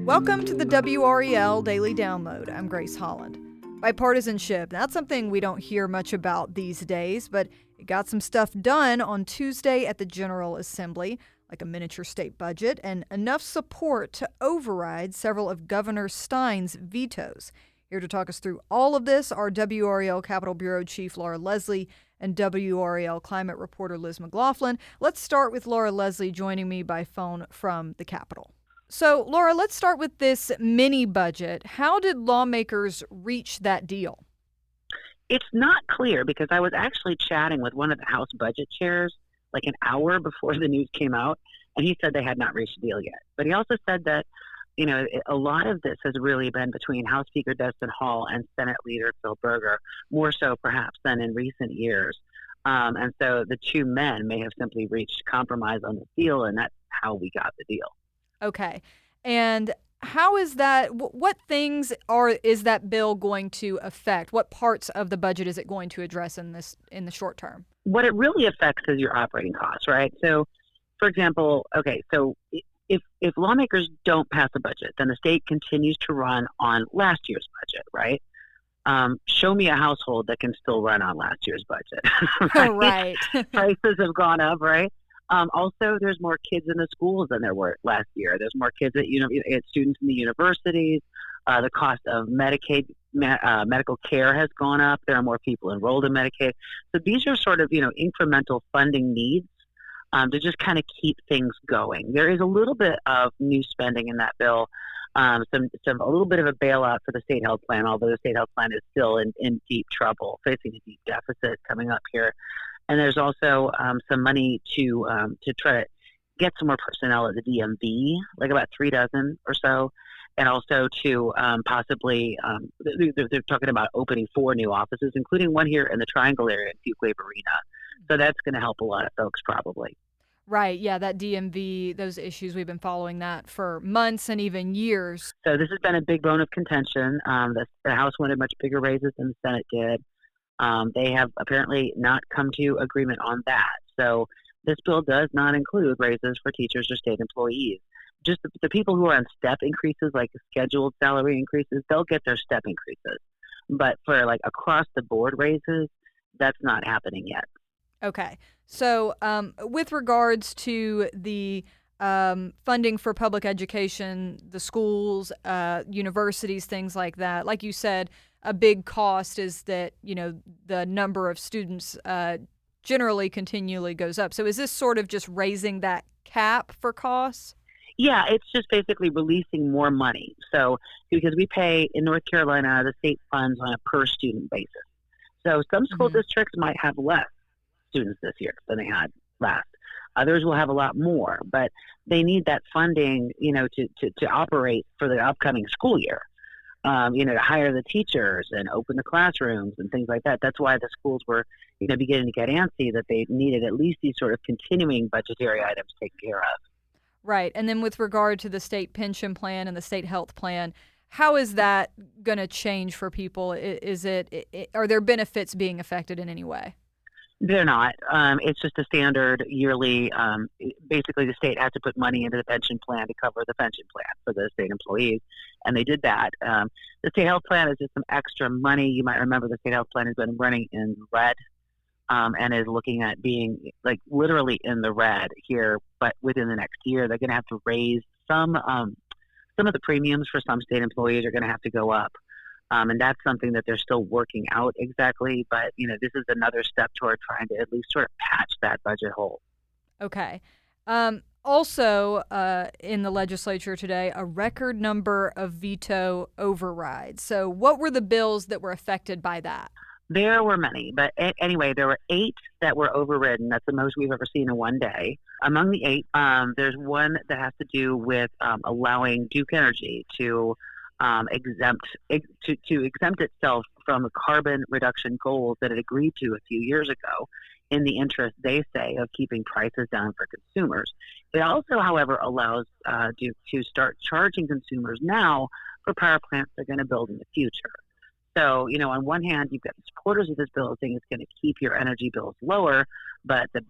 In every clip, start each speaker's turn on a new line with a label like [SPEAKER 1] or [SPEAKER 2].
[SPEAKER 1] Welcome to the WRAL Daily Download. I'm Grace Holland. Bipartisanship, that's something we don't hear much about these days, but it got some stuff done on Tuesday at the General Assembly, like a miniature state budget and enough support to override several of Governor Stein's vetoes. Here to talk us through all of this are WRAL Capitol Bureau Chief Laura Leslie and WRAL climate reporter Liz McLaughlin. Let's start with Laura Leslie joining me by phone from the Capitol. So, Laura, let's start with this mini budget. How did lawmakers reach that deal?
[SPEAKER 2] It's not clear because I was actually chatting with one of the House budget chairs like an hour before the news came out, and he said they had not reached a deal yet. But he also said that, a lot of this has really been between House Speaker Destin Hall and Senate Leader Phil Berger, more so perhaps than in recent years. And so the two men may have simply reached compromise on the deal, and that's how we got the deal.
[SPEAKER 1] Okay. And how is that? What things is that bill going to affect? What parts of the budget is it going to address in the short term?
[SPEAKER 2] What it really affects is your operating costs, right? So, for example, if lawmakers don't pass a budget, then the state continues to run on last year's budget, right? Show me a household that can still run on last year's budget.
[SPEAKER 1] Right.
[SPEAKER 2] Prices have gone up, right? Also, there's more kids in the schools than there were last year. There's more kids at students in the universities. The cost of medical care has gone up. There are more people enrolled in Medicaid. So these are sort of, incremental funding needs to just kind of keep things going. There is a little bit of new spending in that bill, a little bit of a bailout for the state health plan, although the state health plan is still in deep trouble, facing a deep deficit coming up here. And there's also some money to try to get some more personnel at the DMV, like about 3 dozen or so, and also to possibly they're talking about opening 4 new offices, including one here in the Triangle area in Fuquay Arena. So that's going to help a lot of folks probably.
[SPEAKER 1] Right. Yeah, that DMV, those issues, we've been following that for months and even years.
[SPEAKER 2] So this has been a big bone of contention. The House wanted much bigger raises than the Senate did. They have apparently not come to agreement on that. So this bill does not include raises for teachers or state employees. Just the people who are on step increases, like scheduled salary increases, they'll get their step increases. But for like across the board raises, that's not happening yet.
[SPEAKER 1] Okay. So with regards to the funding for public education, the schools, universities, things like that, like you said, a big cost is that, the number of students generally continually goes up. So is this sort of just raising that cap for costs?
[SPEAKER 2] Yeah, it's just basically releasing more money. So because we pay in North Carolina, the state funds on a per student basis. So some school districts might have less students this year than they had last. Others will have a lot more, but they need that funding, to operate for the upcoming school year. To hire the teachers and open the classrooms and things like that. That's why the schools were, beginning to get antsy that they needed at least these sort of continuing budgetary items taken care of.
[SPEAKER 1] Right. And then with regard to the state pension plan and the state health plan, how is that going to change for people? Are there benefits being affected in any way?
[SPEAKER 2] They're not. It's just a standard yearly. Basically, the state has to put money into the pension plan to cover the pension plan for the state employees, and they did that. The state health plan is just some extra money. You might remember the state health plan has been running in red and is looking at being like literally in the red here. But within the next year, they're going to have to raise some of the premiums for some state employees are going to have to go up. And that's something that they're still working out exactly. But, this is another step toward trying to at least sort of patch that budget hole.
[SPEAKER 1] Okay. Also, in the legislature today, a record number of veto overrides. So what were the bills that were affected by that?
[SPEAKER 2] There were many. But anyway, there were 8 that were overridden. That's the most we've ever seen in one day. Among the 8, there's one that has to do with allowing Duke Energy to exempt itself from the carbon reduction goals that it agreed to a few years ago in the interest, they say, of keeping prices down for consumers. It also, however, allows Duke to start charging consumers now for power plants they're going to build in the future. So, on one hand, you've got the supporters of this bill saying it's going to keep your energy bills lower, but the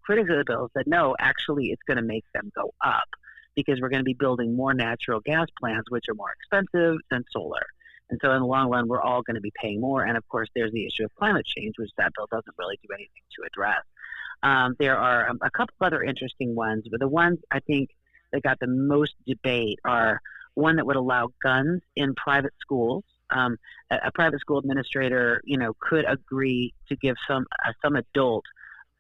[SPEAKER 2] critics of the bill said, no, actually, it's going to make them go up. because we're going to be building more natural gas plants, which are more expensive than solar. And so in the long run, we're all going to be paying more. And of course, there's the issue of climate change, which that bill doesn't really do anything to address. There are a couple other interesting ones, but the ones I think that got the most debate are one that would allow guns in private schools. A private school administrator, could agree to give some adult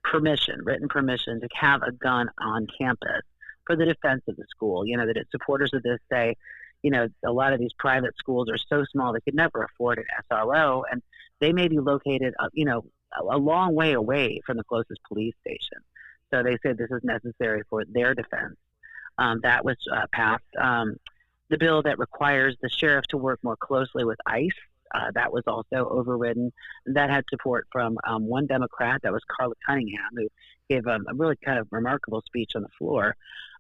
[SPEAKER 2] permission, written permission, to have a gun on campus for the defense of the school. That supporters of this say, a lot of these private schools are so small they could never afford an SRO, and they may be located, a long way away from the closest police station. So they said this is necessary for their defense. That was passed. The bill that requires the sheriff to work more closely with ICE, that was also overridden. That had support from one Democrat, that was Carla Cunningham, who gave a really kind of remarkable speech on the floor.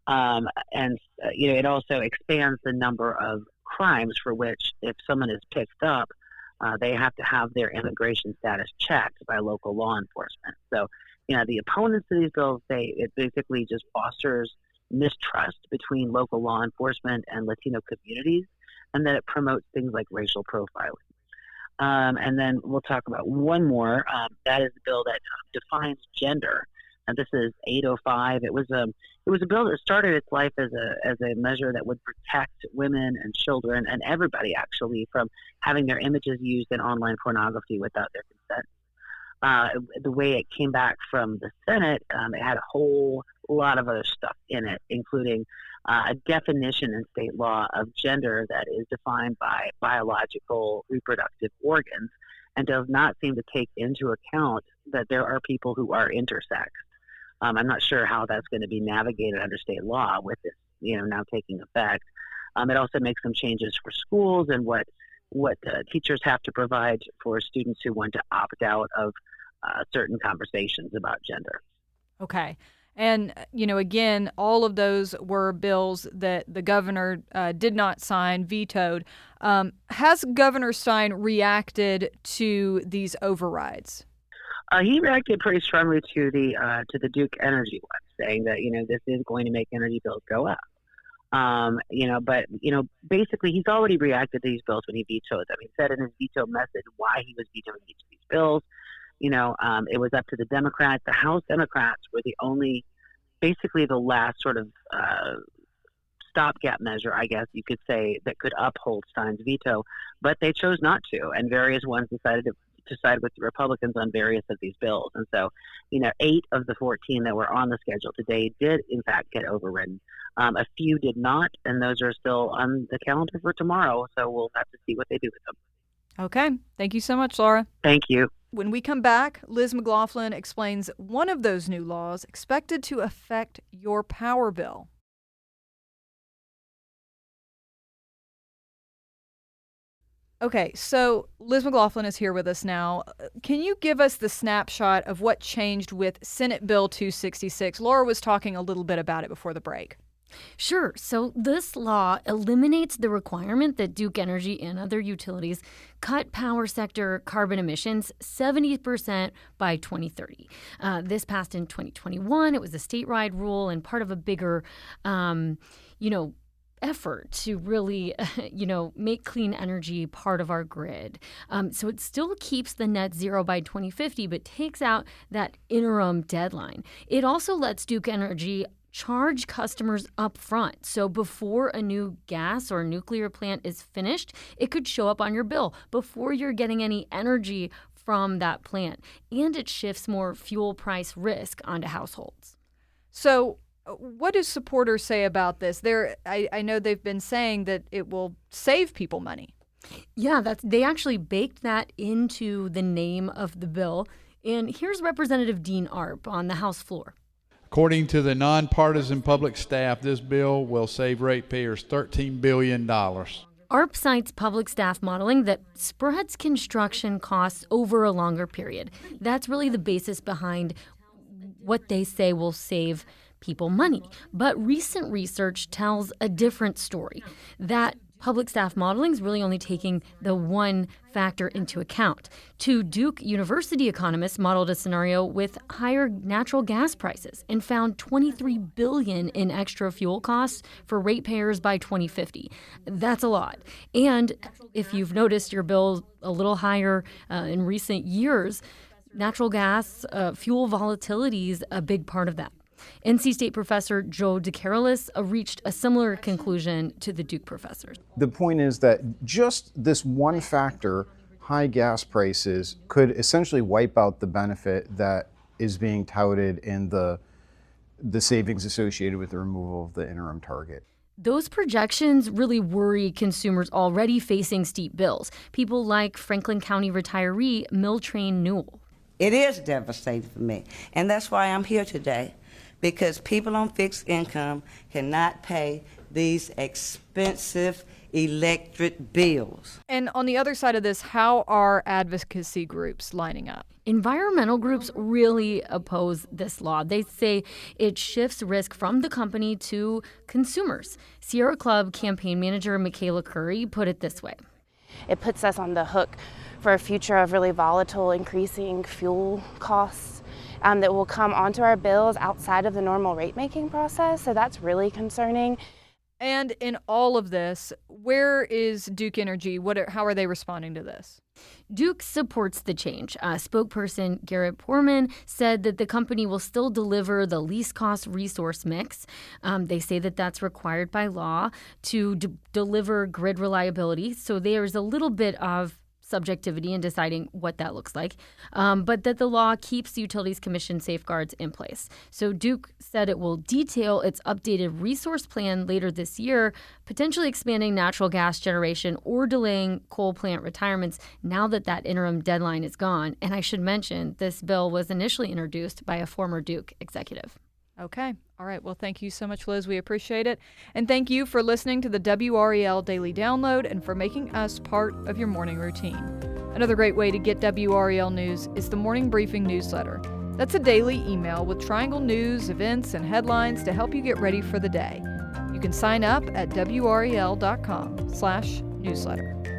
[SPEAKER 2] It also expands the number of crimes for which, if someone is picked up, they have to have their immigration status checked by local law enforcement. So, the opponents of these bills say it basically just fosters mistrust between local law enforcement and Latino communities, and that it promotes things like racial profiling. And then we'll talk about one more. That is the bill that defines gender. And this is 805. It was a bill that started its life as a measure that would protect women and children and everybody actually from having their images used in online pornography without their consent. The way it came back from the Senate, it had a whole lot of other stuff in it, including a definition in state law of gender that is defined by biological reproductive organs and does not seem to take into account that there are people who are intersex. I'm not sure how that's going to be navigated under state law with this, now taking effect. It also makes some changes for schools and what teachers have to provide for students who want to opt out of certain conversations about gender.
[SPEAKER 1] Okay. And, again, all of those were bills that the governor did not sign, vetoed. Has Governor Stein reacted to these overrides?
[SPEAKER 2] He reacted pretty strongly to the Duke Energy one, saying that, this is going to make energy bills go up. But basically he's already reacted to these bills when he vetoed them. He said in his veto message why he was vetoing each of these bills. It was up to the Democrats. The House Democrats were basically the last sort of stopgap measure, I guess you could say, that could uphold Stein's veto, but they chose not to, and various ones decided to side with the Republicans on various of these bills. And so, 8 of the 14 that were on the schedule today did, in fact, get overridden. A few did not, and those are still on the calendar for tomorrow, so we'll have to see what they do with them.
[SPEAKER 1] Okay. Thank you so much, Laura.
[SPEAKER 2] Thank you.
[SPEAKER 1] When we come back, Liz McLaughlin explains one of those new laws expected to affect your power bill. Okay, so Liz McLaughlin is here with us now. Can you give us the snapshot of what changed with Senate Bill 266? Laura was talking a little bit about it before the break.
[SPEAKER 3] Sure. So this law eliminates the requirement that Duke Energy and other utilities cut power sector carbon emissions 70% by 2030. This passed in 2021. It was a statewide rule and part of a bigger, effort to really, make clean energy part of our grid. So it still keeps the net zero by 2050, but takes out that interim deadline. It also lets Duke Energy charge customers up front. So before a new gas or nuclear plant is finished, it could show up on your bill before you're getting any energy from that plant. And it shifts more fuel price risk onto households.
[SPEAKER 1] So what do supporters say about this? I know they've been saying that it will save people money.
[SPEAKER 3] Yeah, they actually baked that into the name of the bill. And here's Representative Dean Arp on the House floor.
[SPEAKER 4] According to the nonpartisan public staff, this bill will save ratepayers $13 billion.
[SPEAKER 3] ARP cites public staff modeling that spreads construction costs over a longer period. That's really the basis behind what they say will save people money. But recent research tells a different story, that Public staff modeling is really only taking the one factor into account. Two Duke University economists modeled a scenario with higher natural gas prices and found $23 billion in extra fuel costs for ratepayers by 2050. That's a lot. And if you've noticed your bill a little higher in recent years, natural gas fuel volatility is a big part of that. NC State professor Joe DeCarolis reached a similar conclusion to the Duke professors.
[SPEAKER 5] The point is that just this one factor, high gas prices, could essentially wipe out the benefit that is being touted in the savings associated with the removal of the interim target.
[SPEAKER 3] Those projections really worry consumers already facing steep bills. People like Franklin County retiree Miltrain Newell.
[SPEAKER 6] It is devastating for me, and that's why I'm here today. Because people on fixed income cannot pay these expensive electric bills.
[SPEAKER 1] And on the other side of this, how are advocacy groups lining up?
[SPEAKER 3] Environmental groups really oppose this law. They say it shifts risk from the company to consumers. Sierra Club campaign manager Michaela Curry put it this way.
[SPEAKER 7] It puts us on the hook for a future of really volatile, increasing fuel costs that will come onto our bills outside of the normal rate-making process. So that's really concerning.
[SPEAKER 1] And in all of this, where is Duke Energy? How are they responding to this?
[SPEAKER 3] Duke supports the change. Spokesperson Garrett Poorman said that the company will still deliver the least cost resource mix. They say that that's required by law to deliver grid reliability. So there's a little bit of subjectivity in deciding what that looks like, but that the law keeps the Utilities Commission safeguards in place. So Duke said it will detail its updated resource plan later this year, potentially expanding natural gas generation or delaying coal plant retirements now that that interim deadline is gone. And I should mention, this bill was initially introduced by a former Duke executive.
[SPEAKER 1] Okay. All right. Well, thank you so much, Liz. We appreciate it. And thank you for listening to the WRAL Daily Download and for making us part of your morning routine. Another great way to get WRAL news is the Morning Briefing newsletter. That's a daily email with Triangle news, events, and headlines to help you get ready for the day. You can sign up at WRAL.com/newsletter.